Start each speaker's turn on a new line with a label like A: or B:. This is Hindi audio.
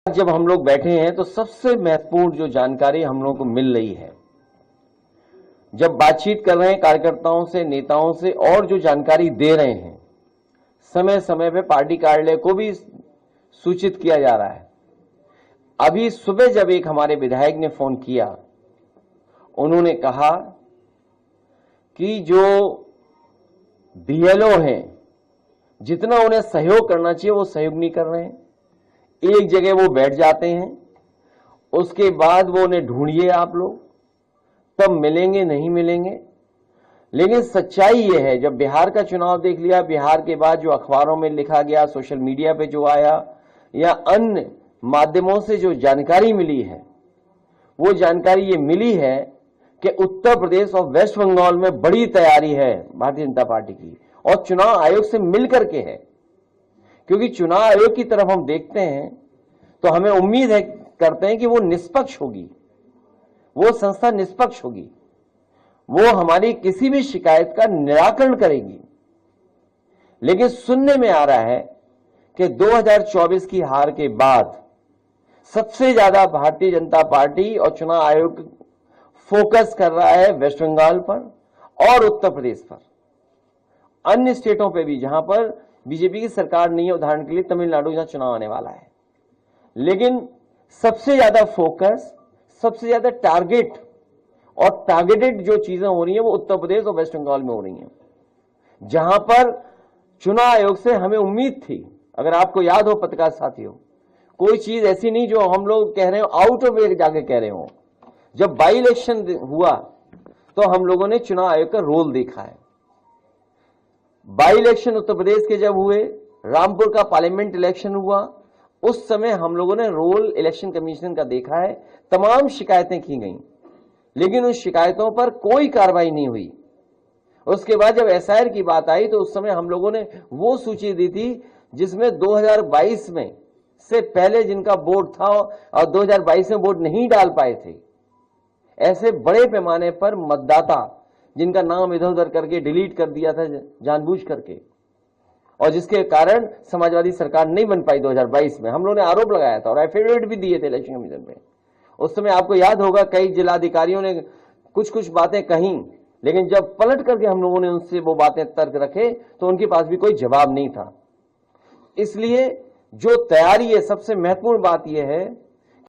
A: जब हम लोग बैठे हैं तो सबसे महत्वपूर्ण जो जानकारी हम लोगों को मिल रही है, जब बातचीत कर रहे हैं कार्यकर्ताओं से, नेताओं से, और जो जानकारी दे रहे हैं, समय समय पे पार्टी कार्यालय को भी सूचित किया जा रहा है। अभी सुबह जब एक हमारे विधायक ने फोन किया, उन्होंने कहा कि जो बीएलओ हैं, जितना उन्हें सहयोग करना चाहिए वो सहयोग नहीं कर रहे हैं। एक जगह वो बैठ जाते हैं, उसके बाद वो उन्हें ढूंढिए आप लोग, तब मिलेंगे, नहीं मिलेंगे। लेकिन सच्चाई ये है, जब बिहार का चुनाव देख लिया, बिहार के बाद जो अखबारों में लिखा गया, सोशल मीडिया पे जो आया, या अन्य माध्यमों से जो जानकारी मिली है, वो जानकारी ये मिली है कि उत्तर प्रदेश और वेस्ट बंगाल में बड़ी तैयारी है भारतीय जनता पार्टी की, और चुनाव आयोग से मिलकर के है। क्योंकि चुनाव आयोग की तरफ हम देखते हैं तो हमें उम्मीद है, करते हैं कि वो निष्पक्ष होगी, वो संस्था निष्पक्ष होगी, वो हमारी किसी भी शिकायत का निराकरण करेगी। लेकिन सुनने में आ रहा है कि 2024 की हार के बाद सबसे ज्यादा भारतीय जनता पार्टी और चुनाव आयोग फोकस कर रहा है वेस्ट बंगाल पर और उत्तर प्रदेश पर, अन्य स्टेटों पे भी जहां पर बीजेपी की सरकार नहीं है, उदाहरण के लिए तमिलनाडु, जहां चुनाव आने वाला है। लेकिन सबसे ज्यादा फोकस, सबसे ज्यादा टारगेट और टारगेटेड जो चीजें हो रही हैं वो उत्तर प्रदेश और वेस्ट बंगाल में हो रही हैं, जहां पर चुनाव आयोग से हमें उम्मीद थी। अगर आपको याद हो पत्रकार साथियों, कोई चीज ऐसी नहीं जो हम लोग कह रहे हो आउट ऑफ वे जाके कह रहे हो। जब बाई इलेक्शन हुआ तो हम लोगों ने चुनाव आयोग का रोल देखा है। बाई इलेक्शन उत्तर प्रदेश के जब हुए, रामपुर का पार्लियामेंट इलेक्शन हुआ, उस समय हम लोगों ने रोल इलेक्शन कमीशन का देखा है। तमाम शिकायतें की गई, लेकिन उन शिकायतों पर कोई कार्रवाई नहीं हुई। उसके बाद जब एसआईआर की बात आई तो उस समय हम लोगों ने वो सूची दी थी जिसमें 2022 में से पहले जिनका वोट था और 2022 में वोट नहीं डाल पाए थे, ऐसे बड़े पैमाने पर मतदाता जिनका नाम इधर उधर करके डिलीट कर दिया था जानबूझ करके, और जिसके कारण समाजवादी सरकार नहीं बन पाई 2022 में। हम लोगों ने आरोप लगाया था और एफिडेविट भी दिए थे इलेक्शन कमीशन पे। उस समय आपको याद होगा कई जिलाधिकारियों ने कुछ कुछ बातें कही, लेकिन जब पलट करके हम लोगों ने उनसे वो बातें तर्क रखे तो उनके पास भी कोई जवाब नहीं था। इसलिए जो तैयारी है, सबसे महत्वपूर्ण बात यह है